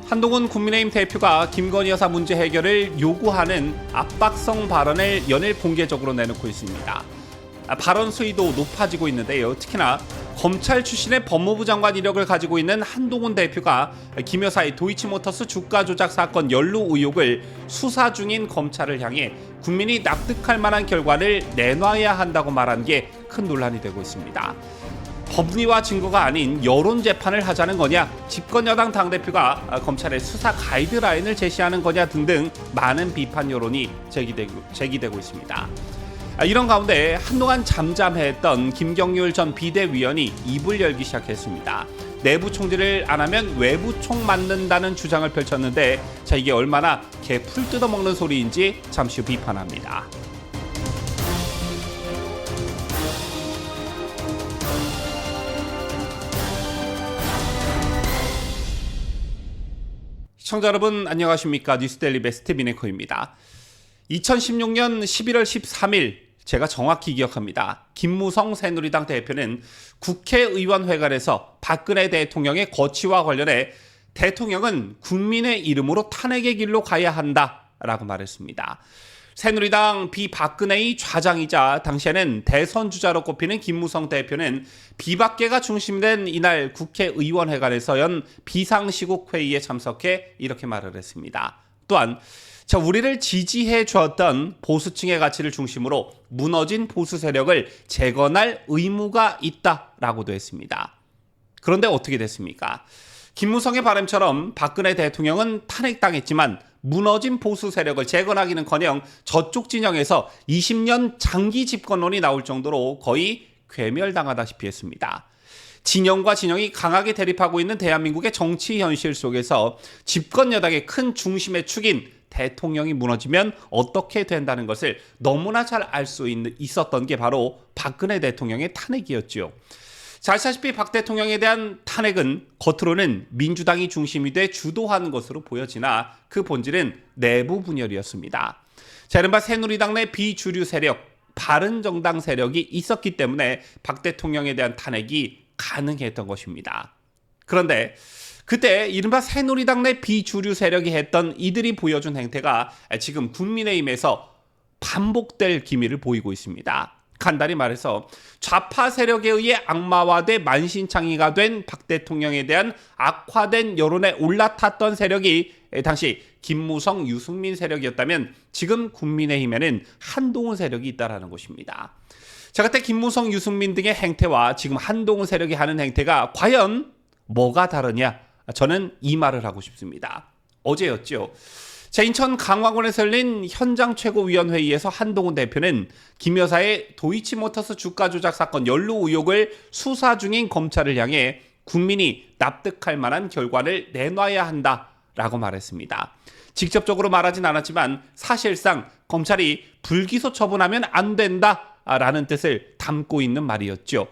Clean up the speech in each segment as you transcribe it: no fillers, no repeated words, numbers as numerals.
한동훈 국민의힘 대표가 김건희 여사 문제 해결을 요구하는 압박성 발언을 연일 공개적으로 내놓고 있습니다. 발언 수위도 높아지고 있는데요. 특히나 검찰 출신의 법무부 장관 이력을 가지고 있는 한동훈 대표가 김 여사의 도이치모터스 주가 조작 사건 연루 의혹을 수사 중인 검찰을 향해 국민이 납득할 만한 결과를 내놔야 한다고 말한 게 큰 논란이 되고 있습니다. 법리와 증거가 아닌 여론 재판을 하자는 거냐, 집권 여당 당대표가 검찰의 수사 가이드라인을 제시하는 거냐 등등 많은 비판 여론이 제기되고 있습니다. 이런 가운데 한동안 잠잠했던 김경률 전 비대위원이 입을 열기 시작했습니다. 내부 총질을 안 하면 외부 총 맞는다는 주장을 펼쳤는데, 이게 얼마나 개 풀 뜯어먹는 소리인지 잠시 후 비판합니다. 시청자 여러분 안녕하십니까? 뉴스데일리 베스트 미네코입니다. 2016년 11월 13일 제가 정확히 기억합니다. 김무성 새누리당 대표는 국회의원회관에서 박근혜 대통령의 거취와 관련해 대통령은 국민의 이름으로 탄핵의 길로 가야 한다라고 말했습니다. 새누리당 비박근혜의 좌장이자 당시에는 대선 주자로 꼽히는 김무성 대표는 비박계가 중심된 이날 국회의원회관에서 연 비상시국 회의에 참석해 이렇게 말을 했습니다. 또한 우리를 지지해 주었던 보수층의 가치를 중심으로 무너진 보수 세력을 재건할 의무가 있다라고도 했습니다. 그런데 어떻게 됐습니까? 김무성의 바람처럼 박근혜 대통령은 탄핵당했지만 무너진 보수 세력을 재건하기는커녕 저쪽 진영에서 20년 장기 집권론이 나올 정도로 거의 괴멸당하다시피 했습니다. 진영과 진영이 강하게 대립하고 있는 대한민국의 정치 현실 속에서 집권 여당의 큰 중심의 축인 대통령이 무너지면 어떻게 된다는 것을 너무나 잘 알 수 있었던 게 바로 박근혜 대통령의 탄핵이었죠. 잘 아시다시피 박 대통령에 대한 탄핵은 겉으로는 민주당이 중심이 돼 주도하는 것으로 보여지나 그 본질은 내부 분열이었습니다. 이른바 새누리당 내 비주류 세력, 바른정당 세력이 있었기 때문에 박 대통령에 대한 탄핵이 가능했던 것입니다. 그런데 그때 이른바 새누리당 내 비주류 세력이 했던 이들이 보여준 행태가 지금 국민의힘에서 반복될 기미를 보이고 있습니다. 간단히 말해서 좌파 세력에 의해 악마화돼 만신창이가 된 박 대통령에 대한 악화된 여론에 올라탔던 세력이 당시 김무성, 유승민 세력이었다면 지금 국민의힘에는 한동훈 세력이 있다는 것입니다. 그때 김무성, 유승민 등의 행태와 지금 한동훈 세력이 하는 행태가 과연 뭐가 다르냐? 저는 이 말을 하고 싶습니다. 어제였죠. 인천 강화군에서 열린 현장 최고위원회의에서 한동훈 대표는 김 여사의 도이치모터스 주가 조작 사건 연루 의혹을 수사 중인 검찰을 향해 국민이 납득할 만한 결과를 내놔야 한다라고 말했습니다. 직접적으로 말하진 않았지만 사실상 검찰이 불기소 처분하면 안 된다라는 뜻을 담고 있는 말이었죠.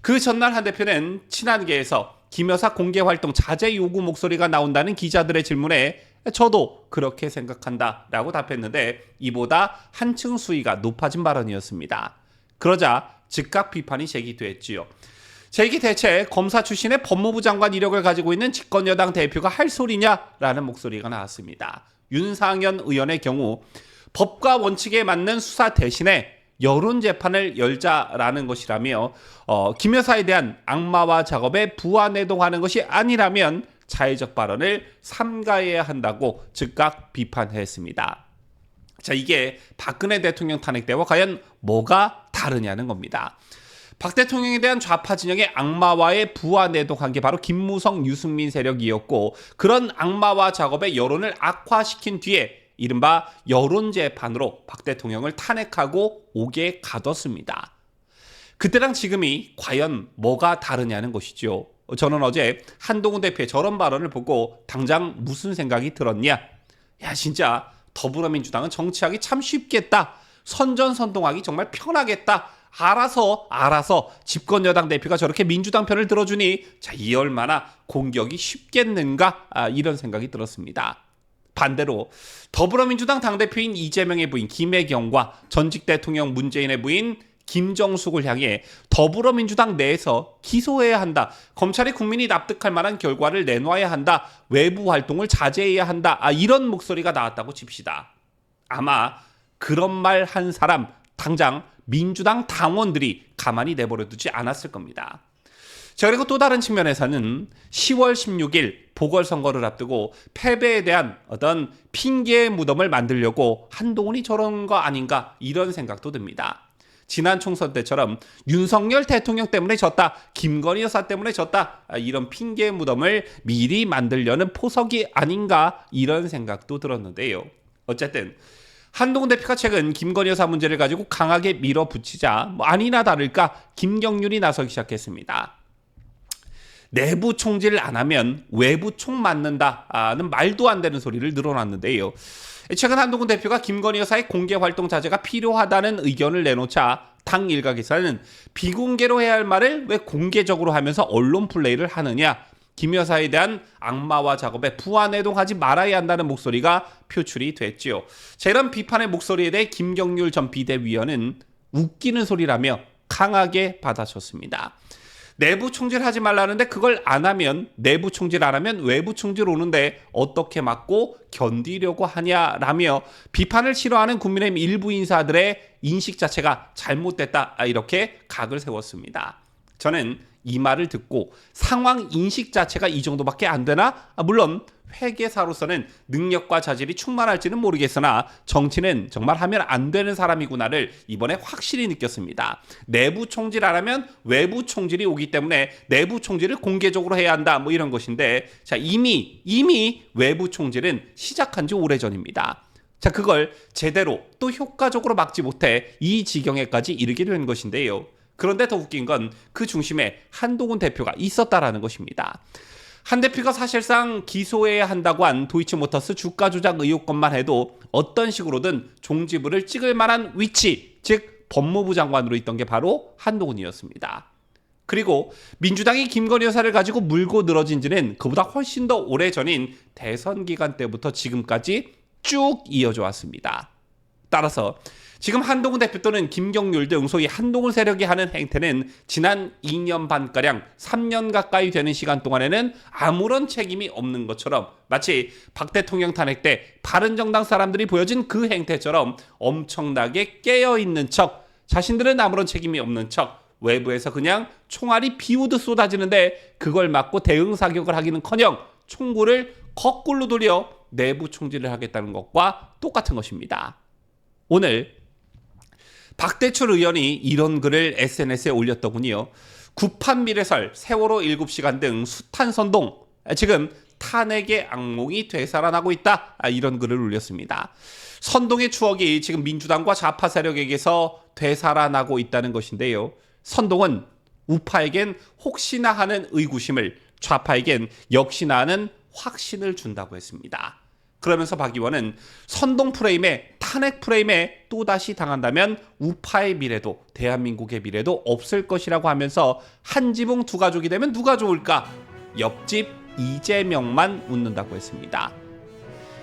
그 전날 한 대표는 친한계에서 김 여사 공개활동 자제 요구 목소리가 나온다는 기자들의 질문에 저도 그렇게 생각한다라고 답했는데 이보다 한층 수위가 높아진 발언이었습니다. 그러자 즉각 비판이 제기됐지요. 이게 대체 검사 출신의 법무부 장관 이력을 가지고 있는 집권 여당 대표가 할 소리냐라는 목소리가 나왔습니다. 윤상현 의원의 경우 법과 원칙에 맞는 수사 대신에 여론 재판을 열자라는 것이라며 김 여사에 대한 악마화 작업에 부안해동하는 것이 아니라면 자의적 발언을 삼가해야 한다고 즉각 비판했습니다. 이게 박근혜 대통령 탄핵 때와 과연 뭐가 다르냐는 겁니다. 박 대통령에 대한 좌파 진영의 악마화에 부안해동한 게 바로 김무성, 유승민 세력이었고 그런 악마화 작업의 여론을 악화시킨 뒤에 이른바 여론재판으로 박 대통령을 탄핵하고 오게 가뒀습니다. 그때랑 지금이 과연 뭐가 다르냐는 것이죠. 저는 어제 한동훈 대표의 저런 발언을 보고 당장 무슨 생각이 들었냐? 진짜 더불어민주당은 정치하기 참 쉽겠다. 선전선동하기 정말 편하겠다. 알아서 집권 여당 대표가 저렇게 민주당 편을 들어주니 이 얼마나 공격이 쉽겠는가? 이런 생각이 들었습니다. 반대로 더불어민주당 당대표인 이재명의 부인 김혜경과 전직 대통령 문재인의 부인 김정숙을 향해 더불어민주당 내에서 기소해야 한다. 검찰이 국민이 납득할 만한 결과를 내놔야 한다. 외부 활동을 자제해야 한다. 이런 목소리가 나왔다고 칩시다. 아마 그런 말 한 사람 당장 민주당 당원들이 가만히 내버려 두지 않았을 겁니다. 자, 그리고 또 다른 측면에서는 10월 16일 보궐선거를 앞두고 패배에 대한 어떤 핑계의 무덤을 만들려고 한동훈이 저런 거 아닌가 이런 생각도 듭니다. 지난 총선 때처럼 윤석열 대통령 때문에 졌다, 김건희 여사 때문에 졌다, 이런 핑계의 무덤을 미리 만들려는 포석이 아닌가 이런 생각도 들었는데요. 어쨌든 한동훈 대표가 최근 김건희 여사 문제를 가지고 강하게 밀어붙이자 아니나 다를까 김경률이 나서기 시작했습니다. 내부 총질을 안 하면 외부 총 맞는다는 말도 안 되는 소리를 늘어놨는데요. 최근 한동훈 대표가 김건희 여사의 공개 활동 자제가 필요하다는 의견을 내놓자 당 일각에서는 비공개로 해야 할 말을 왜 공개적으로 하면서 언론 플레이를 하느냐, 김 여사에 대한 악마화 작업에 부안해동하지 말아야 한다는 목소리가 표출이 됐지요. 자, 이런 비판의 목소리에 대해 김경률 전 비대위원은 웃기는 소리라며 강하게 받아쳤습니다. 내부 총질하지 말라는데 그걸 안 하면, 내부 총질 안 하면 외부 총질 오는데 어떻게 막고 견디려고 하냐라며 비판을 싫어하는 국민의힘 일부 인사들의 인식 자체가 잘못됐다, 이렇게 각을 세웠습니다. 저는 이 말을 듣고 상황 인식 자체가 이 정도밖에 안 되나? 물론 회계사로서는 능력과 자질이 충만할지는 모르겠으나 정치는 정말 하면 안 되는 사람이구나를 이번에 확실히 느꼈습니다. 내부 총질 안 하면 외부 총질이 오기 때문에 내부 총질을 공개적으로 해야 한다, 이런 것인데, 자, 이미 외부 총질은 시작한 지 오래전입니다. 자, 그걸 제대로 또 효과적으로 막지 못해 이 지경에까지 이르게 된 것인데요. 그런데 더 웃긴 건 그 중심에 한동훈 대표가 있었다라는 것입니다. 한 대표가 사실상 기소해야 한다고 한 도이치모터스 주가 조작 의혹것만 해도 어떤 식으로든 종지부를 찍을 만한 위치, 즉 법무부 장관으로 있던 게 바로 한동훈이었습니다. 그리고 민주당이 김건희 여사를 가지고 물고 늘어진 지는 그보다 훨씬 더 오래전인 대선 기간 때부터 지금까지 쭉 이어져 왔습니다. 따라서 지금 한동훈 대표 또는 김경률 등 소위 한동훈 세력이 하는 행태는 지난 2년 반가량 3년 가까이 되는 시간 동안에는 아무런 책임이 없는 것처럼, 마치 박 대통령 탄핵 때 바른정당 사람들이 보여진 그 행태처럼 엄청나게 깨어있는 척, 자신들은 아무런 책임이 없는 척, 외부에서 그냥 총알이 비우듯 쏟아지는데 그걸 막고 대응 사격을 하기는커녕 총구를 거꾸로 돌려 내부 총질을 하겠다는 것과 똑같은 것입니다. 오늘 박대출 의원이 이런 글을 SNS에 올렸더군요. 구판 미래설, 세월호 7시간 등 숱한 선동, 지금 탄핵의 악몽이 되살아나고 있다, 이런 글을 올렸습니다. 선동의 추억이 지금 민주당과 좌파 세력에게서 되살아나고 있다는 것인데요. 선동은 우파에겐 혹시나 하는 의구심을, 좌파에겐 역시나 하는 확신을 준다고 했습니다. 그러면서 박 의원은 선동 프레임에, 탄핵 프레임에 또다시 당한다면 우파의 미래도 대한민국의 미래도 없을 것이라고 하면서 한 지붕 두 가족이 되면 누가 좋을까? 옆집 이재명만 웃는다고 했습니다.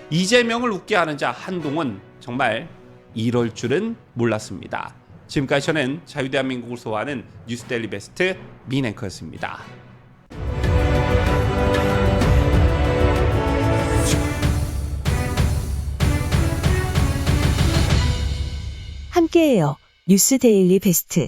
이재명을 웃게 하는 자 한동훈, 정말 이럴 줄은 몰랐습니다. 지금까지 저는 자유대한민국을 소화하는 뉴스데일리 베스트 민앵커였습니다. 함께해요. 뉴스 데일리 베스트.